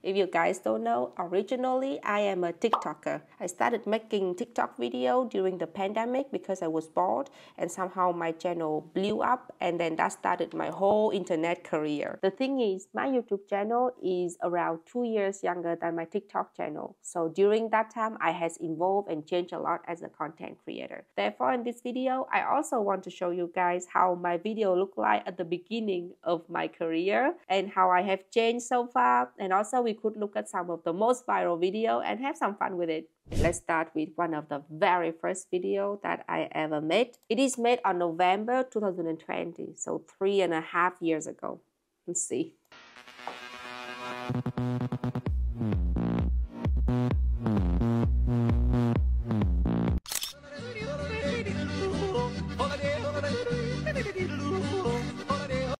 If you guys don't know, originally I am a TikToker. I started making TikTok video during the pandemic because I was bored and somehow my channel blew up and then that started my whole internet career. The thing is, my YouTube channel is around 2 years younger than my TikTok channel. So during that time, I has evolved and changed a lot as a content creator. Therefore, in this video, I also want to show you guys how my video looked like at the beginning of my career and how I have changed so far. And also we could look at some of the most viral video and have some fun with it. Let's start with one of the very first video that I ever made. It is made on November 2020, so 3.5 years ago. Let's see.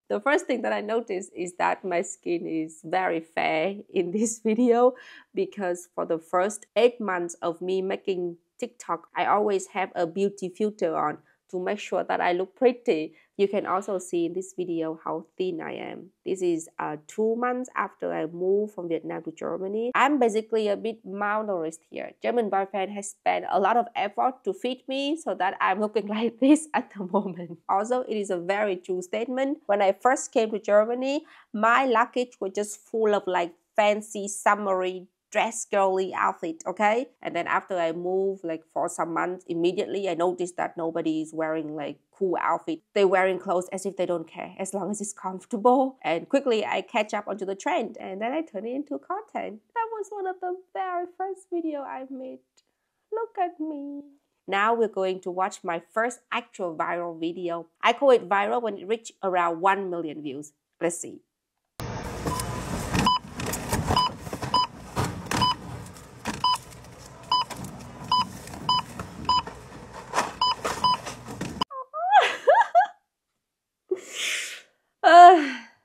The first thing that I noticed is that my skin is very fair in this video because for the first 8 months of me making TikTok, I always have a beauty filter on to make sure that I look pretty. You can also see in this video how thin I am. This is 2 months after I moved from Vietnam to Germany. I'm basically a bit malnourished here. German boyfriend has spent a lot of effort to feed me so that I'm looking like this at the moment. Also, it is a very true statement. When I first came to Germany, my luggage was just full of like fancy summery dress girly outfit, okay? And then after I moved like for some months, immediately I noticed that nobody is wearing like cool outfit. They're wearing clothes as if they don't care, as long as it's comfortable. And quickly I catch up onto the trend and then I turn it into content. That was one of the very first video I made. Look at me. Now we're going to watch my first actual viral video. I call it viral when it reached around 1 million views. Let's see.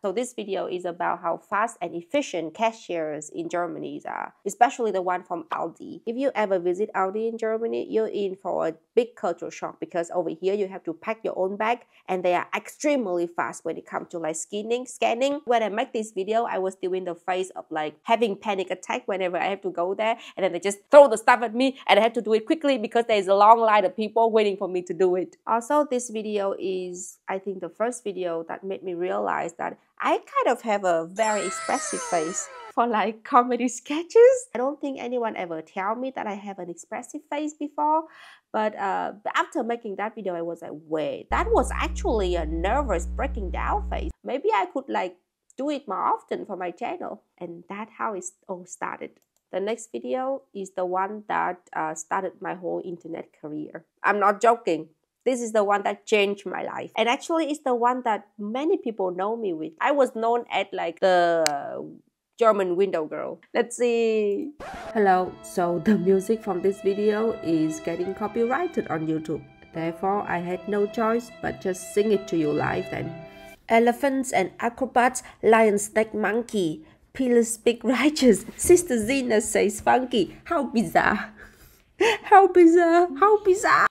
So this video is about how fast and efficient cashiers in Germany are, especially the one from Aldi. If you ever visit Aldi in Germany, you're in for a big culture shock because over here you have to pack your own bag and they are extremely fast when it comes to like scanning. When I make this video, I was still in the phase of like having panic attack whenever I have to go there and then they just throw the stuff at me and I have to do it quickly because there's a long line of people waiting for me to do it. Also, this video is, I think, the first video that made me realize that I kind of have a very expressive face for like comedy sketches. I don't think anyone ever tell me that I have an expressive face before. But after making that video, I was like, wait, that was actually a nervous breaking down face. Maybe I could like do it more often for my channel. And that's how it all started. The next video is the one that started my whole internet career. I'm not joking. This is the one that changed my life. And actually, it's the one that many people know me with. I was known as like the German window girl. Let's see. Hello. So the music from this video is getting copyrighted on YouTube. Therefore, I had no choice but just sing it to you live then. Elephants and acrobats, lion, snake, monkey. Pillars speak righteous. Sister Zena says funky. How bizarre. How bizarre. How bizarre.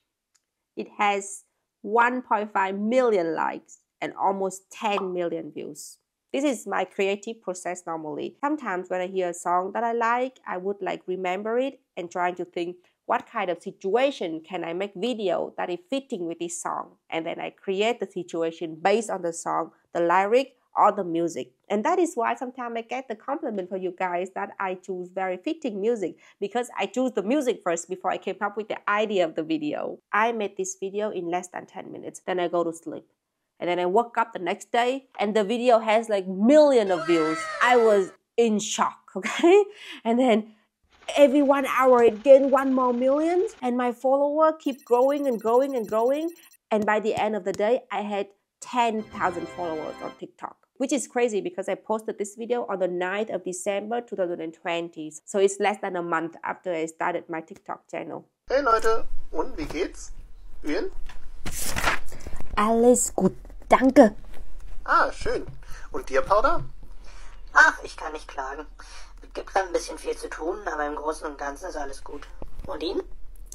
It has 1.5 million likes and almost 10 million views. This is my creative process normally. Sometimes when I hear a song that I like, I would like remember it and trying to think what kind of situation can I make video that is fitting with this song. And then I create the situation based on the song, the lyric, or the music. And that is why sometimes I get the compliment from you guys that I choose very fitting music because I choose the music first before I came up with the idea of the video. I made this video in less than 10 minutes. Then I go to sleep. And then I woke up the next day and the video has like millions of views. I was in shock, okay? And then every 1 hour it gained 1 more million and my follower keep growing and growing and growing. And by the end of the day, I had 10,000 followers on TikTok, which is crazy because I posted this video on the 9th of December 2020. So it's less than a month after I started my TikTok channel. Hey Leute, und wie geht's? Uyen? Alles gut, danke. Ah, schön. Und dir, Powder? Ach, ich kann nicht klagen. Es gibt gerade ein bisschen viel zu tun, aber im Großen und Ganzen ist alles gut. Und Ihnen?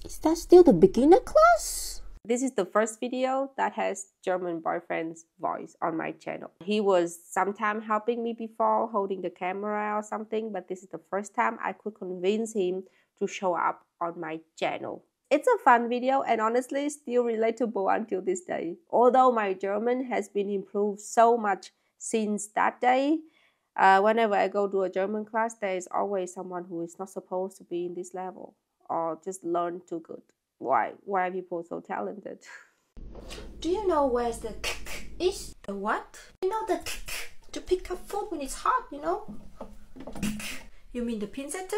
Is that still the beginner class? This is the first video that has German boyfriend's voice on my channel. He was sometime helping me before, holding the camera or something, but this is the first time I could convince him to show up on my channel. It's a fun video and honestly still relatable until this day. Although my German has been improved so much since that day, whenever I go to a German class, there is always someone who is not supposed to be in this level or just learn too good. Why are people so talented? Do you know where's the is? The what? You know the to pick up food when it's hot, you know? You mean the pincette?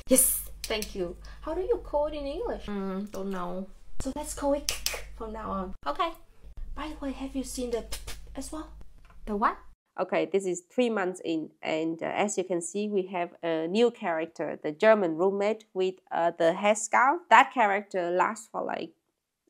Yes, thank you. How do you call it in English? Don't know. So let's call it from now on. Okay. By the way, have you seen the as well? The what? Okay, this is 3 months in, and as you can see, we have a new character, the German roommate with the headscarf. That character lasts for like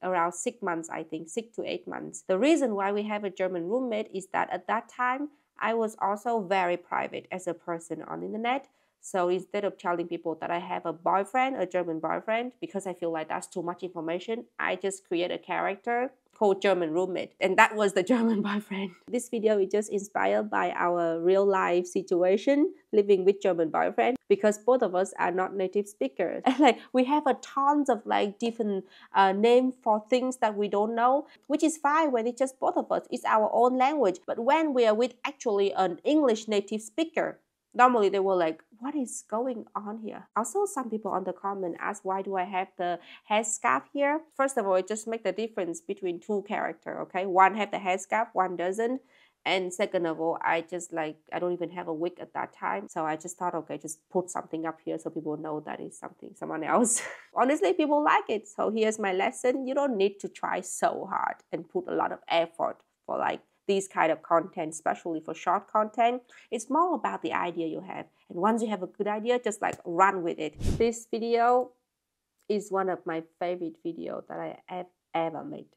around 6 months, I think, 6 to 8 months. The reason why we have a German roommate is that at that time, I was also very private as a person on the internet. So instead of telling people that I have a boyfriend, a German boyfriend, because I feel like that's too much information, I just create a character called German roommate, and that was the German boyfriend. This video is just inspired by our real life situation living with German boyfriend, because both of us are not native speakers. And like we have a tons of like different name for things that we don't know, which is fine when it's just both of us. It's our own language. But when we are with actually an English native speaker, normally they were like, what is going on here? Also, some people on the comment ask, why do I have the headscarf here? First of all, it just makes the difference between two characters, okay? One have the headscarf, one doesn't. And second of all, I don't even have a wig at that time. So I just thought, okay, just put something up here so people know that it's someone else. Honestly, people like it. So here's my lesson. You don't need to try so hard and put a lot of effort for like these kind of content, especially for short content. It's more about the idea you have. And once you have a good idea, just like run with it. This video is one of my favorite videos that I have ever made.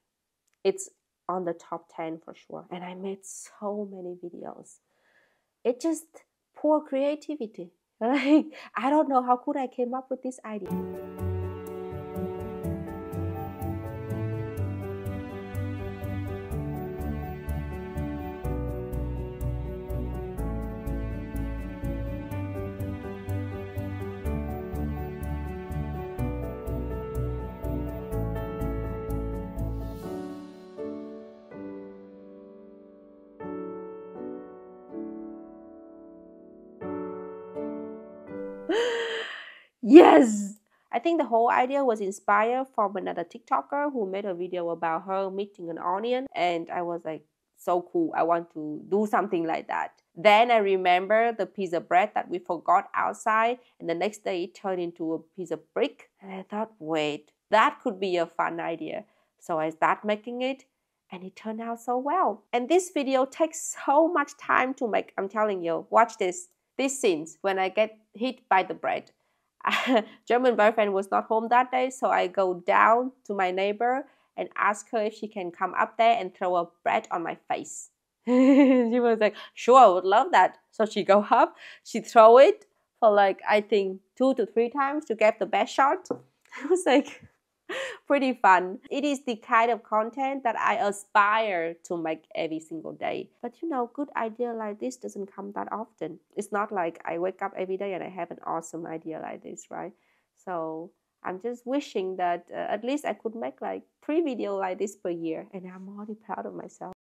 It's on the top 10 for sure. And I made so many videos. It just poor creativity. Like, I don't know how could I came up with this idea. Yes! I think the whole idea was inspired from another TikToker who made a video about her meeting an onion, and I was like, so cool, I want to do something like that. Then I remember the piece of bread that we forgot outside, and the next day it turned into a piece of brick, and I thought, wait, that could be a fun idea. So I started making it, and it turned out so well. And this video takes so much time to make, I'm telling you. Watch this. These scenes when I get hit by the bread. German boyfriend was not home that day, so I go down to my neighbor and ask her if she can come up there and throw a bread on my face. She was like, sure, I would love that. So she go up, she throw it for like, I think 2 to 3 times to get the best shot. It was like pretty fun. It is the kind of content that I aspire to make every single day. But you know, good idea like this doesn't come that often. It's not like I wake up every day and I have an awesome idea like this, right? So I'm just wishing that at least I could make like 3 videos like this per year, and I'm already proud of myself.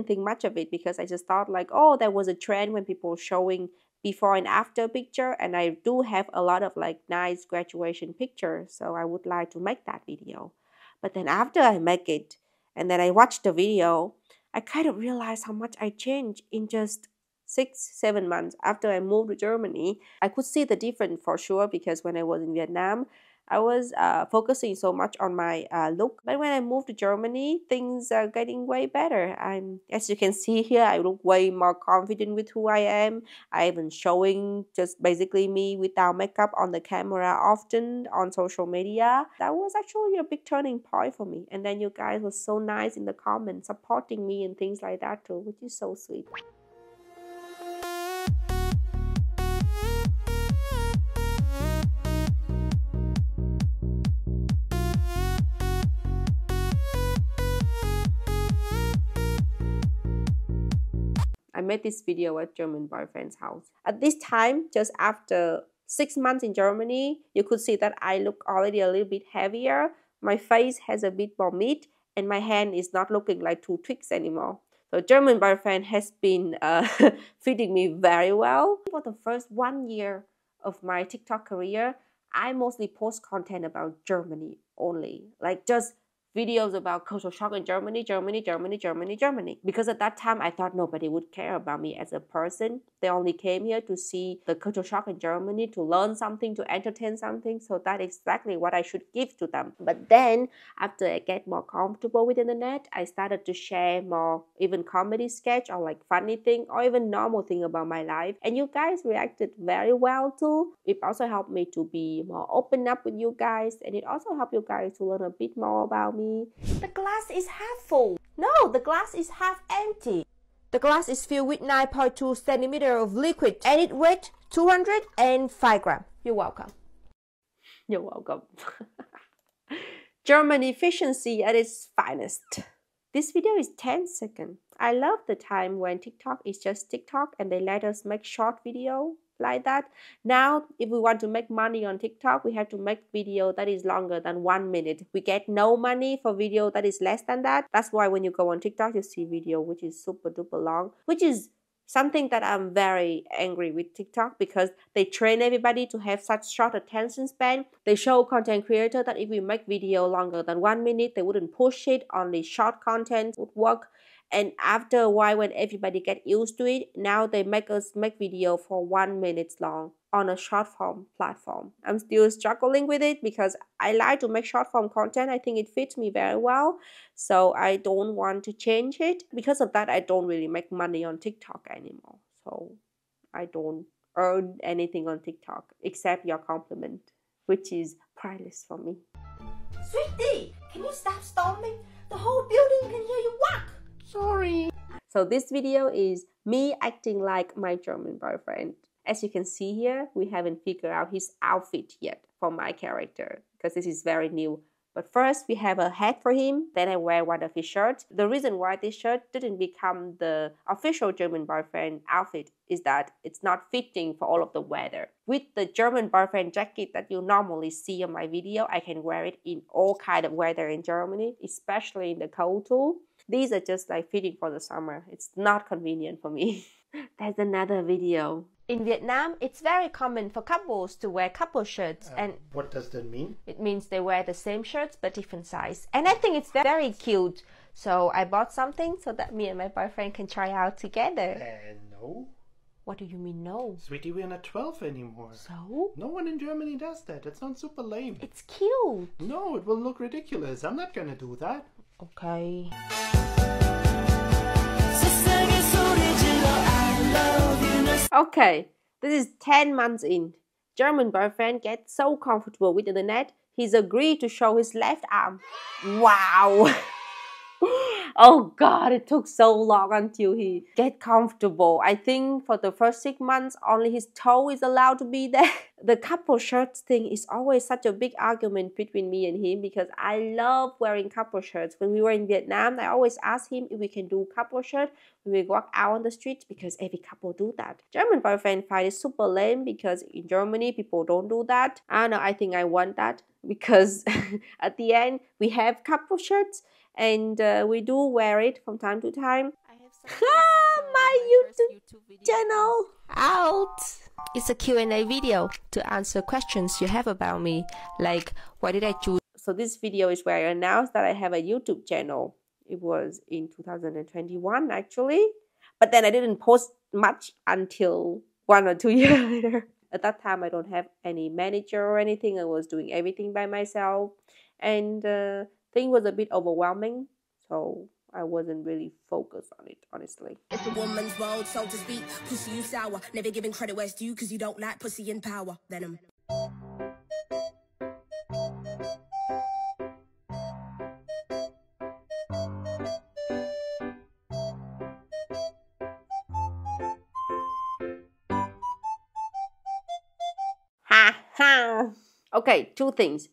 Think much of it because I just thought like, oh, there was a trend when people showing before and after picture, and I do have a lot of like nice graduation pictures, so I would like to make that video. But then after I make it and then I watched the video, I kind of realized how much I changed in just 6-7 months after I moved to Germany. I could see the difference for sure, because when I was in Vietnam, I was focusing so much on my look. But when I moved to Germany, things are getting way better. As you can see here, I look way more confident with who I am. I even showing just basically me without makeup on the camera often on social media. That was actually a big turning point for me. And then you guys were so nice in the comments, supporting me and things like that too, which is so sweet. I made this video at German boyfriend's house. At this time, just after 6 months in Germany, you could see that I look already a little bit heavier. My face has a bit more meat, and my hand is not looking like 2 twigs anymore. So German boyfriend has been feeding me very well. For the first 1 year of my TikTok career, I mostly post content about Germany only. Like just videos about cultural shock in Germany. Because at that time, I thought nobody would care about me as a person. They only came here to see the cultural shock in Germany, to learn something, to entertain something. So that's exactly what I should give to them. But then, after I get more comfortable with the internet, I started to share more even comedy sketch or like funny thing or even normal thing about my life. And you guys reacted very well too. It also helped me to be more open up with you guys. And it also helped you guys to learn a bit more about me. The glass is half full. No, the glass is half empty. The glass is filled with 9.2 centimeters of liquid and it weighs 205 grams. You're welcome. You're welcome. German efficiency at its finest. This video is 10 seconds. I love the time when TikTok is just TikTok and they let us make short video like that. Now, if we want to make money on TikTok, we have to make video that is longer than 1 minute. We get no money for video that is less than that. That's why when you go on TikTok, you see video which is super duper long, which is something that I'm very angry with TikTok because they train everybody to have such short attention span. They show content creators that if we make video longer than 1 minute, they wouldn't push it. Only short content would work. And after a while, when everybody get used to it, now they make us make video for 1 minute long on a short form platform. I'm still struggling with it because I like to make short form content. I think it fits me very well. So I don't want to change it. Because of that, I don't really make money on TikTok anymore. So I don't earn anything on TikTok except your compliment, which is priceless for me. Sweetie, can you stop storming? The whole building can hear you walk. Sorry. So this video is me acting like my German boyfriend. As you can see here, we haven't figured out his outfit yet for my character because this is very new. But first, we have a hat for him. Then I wear one of his shirts. The reason why this shirt didn't become the official German boyfriend outfit is that it's not fitting for all of the weather. With the German boyfriend jacket that you normally see on my video, I can wear it in all kind of weather in Germany, especially in the cold too. These are just like fitting for the summer. It's not convenient for me. There's another video. In Vietnam, it's very common for couples to wear couple shirts. And what does that mean? It means they wear the same shirts but different size. And I think it's very cute. So I bought something so that me and my boyfriend can try out together. No. What do you mean no? Sweetie, we're not 12 anymore. So? No one in Germany does that. That sounds super lame. It's cute. No, it will look ridiculous. I'm not gonna do that. Okay. Okay, this is 10 months in. German boyfriend gets so comfortable with the internet, he's agreed to show his left arm. Wow! Oh God, it took so long until he get comfortable. I think for the first 6 months, only his toe is allowed to be there. The couple shirts thing is always such a big argument between me and him because I love wearing couple shirts. When we were in Vietnam, I always asked him if we can do couple shirt when we walk out on the street because every couple do that. German boyfriend find it super lame because in Germany, people don't do that. I don't know, I think I want that because at the end, we have couple shirts and we do wear it from time to time. I have my YouTube channel out. It's a Q&A video to answer questions you have about me, like why did I choose. So this video is where I announced that I have a YouTube channel. It was in 2021 actually, but then I didn't post much until 1 or 2 years later. At that time, I don't have any manager or anything. I was doing everything by myself. And thing was a bit overwhelming. So I wasn't really focused on it, honestly. It's a woman's world, so to speak. Pussy, you sour. Never giving credit where it's due, because you don't like pussy in power. Venom. Ha ha! Okay, two things.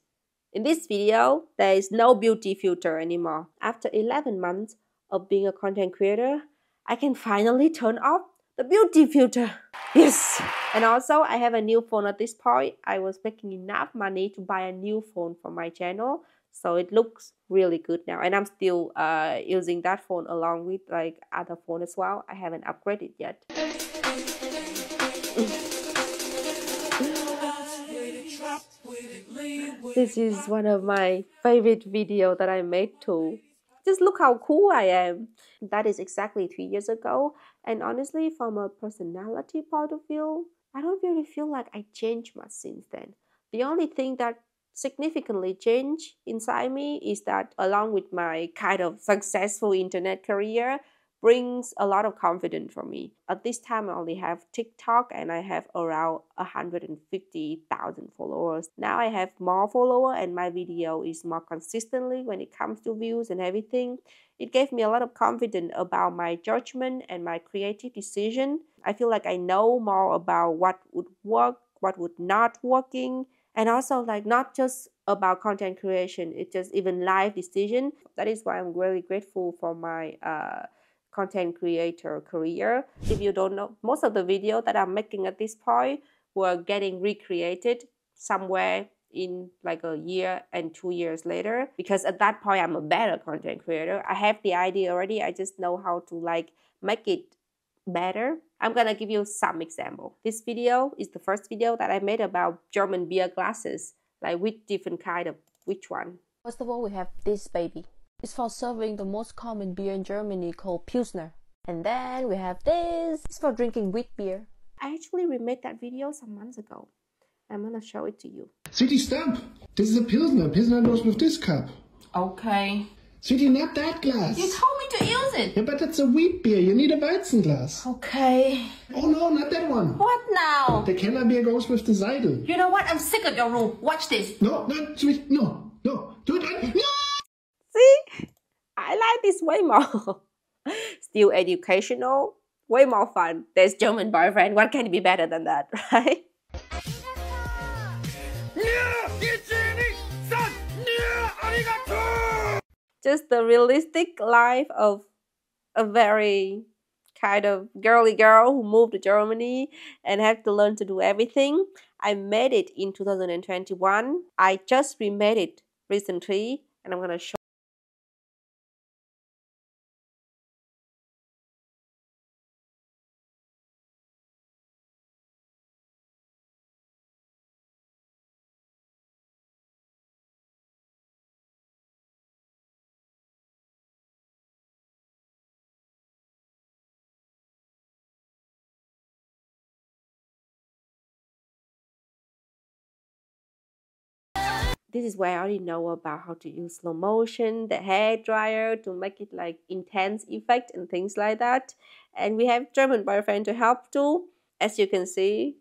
In this video, there is no beauty filter anymore. After 11 months of being a content creator, I can finally turn off the beauty filter. Yes! And also, I have a new phone at this point. I was making enough money to buy a new phone for my channel. So it looks really good now. And I'm still using that phone along with like other phone as well. I haven't upgraded yet. This is one of my favorite videos that I made too. Just look how cool I am. That is exactly 3 years ago. And honestly, from a personality point of view, I don't really feel like I changed much since then. The only thing that significantly changed inside me is that along with my kind of successful internet career, brings a lot of confidence for me. At this time, I only have TikTok and I have around 150,000 followers. Now I have more followers and my video is more consistently when it comes to views and everything. It gave me a lot of confidence about my judgment and my creative decision. I feel like I know more about what would work, what would not working, and also like not just about content creation, it's just even life decision. That is why I'm really grateful for my content creator career. If you don't know, most of the videos that I'm making at this point were getting recreated somewhere in like a year and 2 years later, because at that point I'm a better content creator. I have the idea already, I just know how to like make it better. I'm gonna give you some example. This video is the first video that I made about German beer glasses, like with different kind of which one. First of all, we have this baby. It's for serving the most common beer in Germany called Pilsner. And then we have this. It's for drinking wheat beer. I actually remade that video some months ago. I'm gonna show it to you. Sweetie, stop! This is a Pilsner. Pilsner goes with this cup. Okay. Sweetie, not that glass. You told me to use it. Yeah, but that's a wheat beer. You need a Weizen glass. Okay. Oh no, not that one. What now? The Keller beer goes with the Seidel. You know what? I'm sick of your rule. Watch this. No, no, sweet, no, no. Do it right. No! See? I like this way more. Still educational, way more fun. There's German boyfriend. What can be better than that, right? Just the realistic life of a very kind of girly girl who moved to Germany and have to learn to do everything. I made it in 2021. I just remade it recently and I'm gonna show. This is where I already know about how to use slow motion, the hair dryer to make it like intense effect and things like that. And we have German boyfriend to help too. As you can see,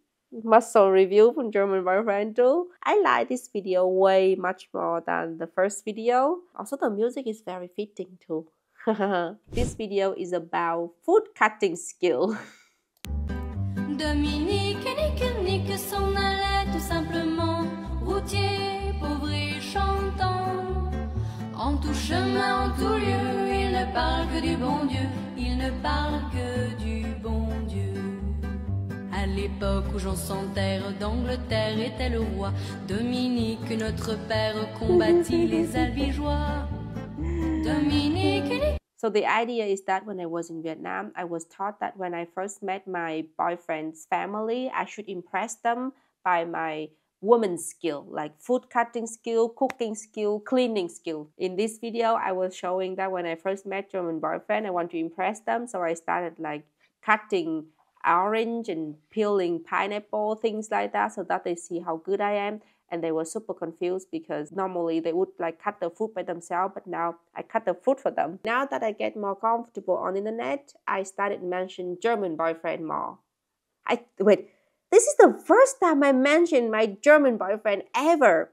muscle review from German boyfriend too. I like this video way much more than the first video. Also the music is very fitting too. This video is about food cutting skill. Dominique et Nick s'en allait tout simplement, routier, pauvre et chantant. En tout chemin, en tout lieu, il ne parle que du bon Dieu, il ne parle que du bon Dieu. À l'époque où Jean sans terre d'Angleterre était le roi, Dominique, notre père, combattit les albigeois. Dominique et Nick. So the idea is that when I was in Vietnam, I was taught that when I first met my boyfriend's family, I should impress them by my woman's skill, like food cutting skill, cooking skill, cleaning skill. In this video, I was showing that when I first met German boyfriend, I want to impress them. So I started like cutting orange and peeling pineapple, things like that, so that they see how good I am. And they were super confused because normally they would like cut the fruit by themselves, but now I cut the fruit for them. Now that I get more comfortable on the internet, I started mentioning German boyfriend more. Wait, this is the first time I mentioned my German boyfriend ever.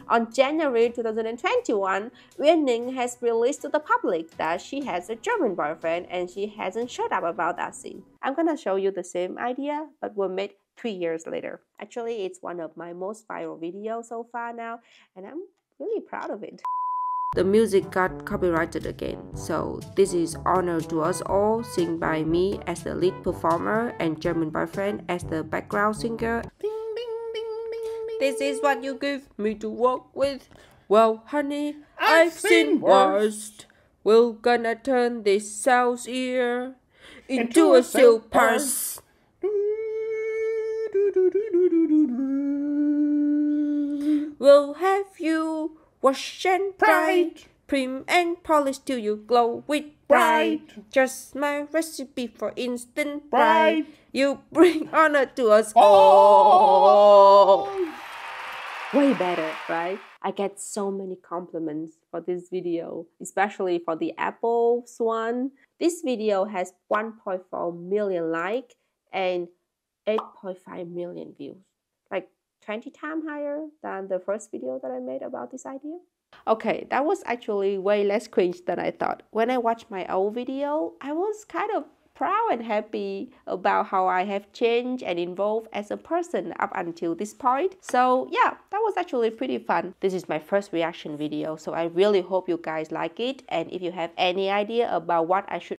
On January 2021, Uyen Ninh has released to the public that she has a German boyfriend and she hasn't shut up about that scene. I'm gonna show you the same idea, but were made 3 years later. Actually, it's one of my most viral videos so far now, and I'm really proud of it. The music got copyrighted again, so this is Honor to Us All, sung by me as the lead performer and German boyfriend as the background singer. This is what you give me to work with. Well, honey, I've seen worst. We're gonna turn this sow's ear into a silk purse. We'll have you wash and dry, prim and polish till you glow with pride. Just my recipe for instant pride. You bring honor to us all. Way better, right? I get so many compliments for this video, especially for the apples one. This video has 1.4 million likes and 8.5 million views. Like 20 times higher than the first video that I made about this idea. Okay, that was actually way less cringe than I thought. When I watched my old video, I was kind of proud and happy about how I have changed and evolved as a person up until this point. So yeah, that was actually pretty fun. This is my first reaction video, so I really hope you guys like it. And if you have any idea about what I should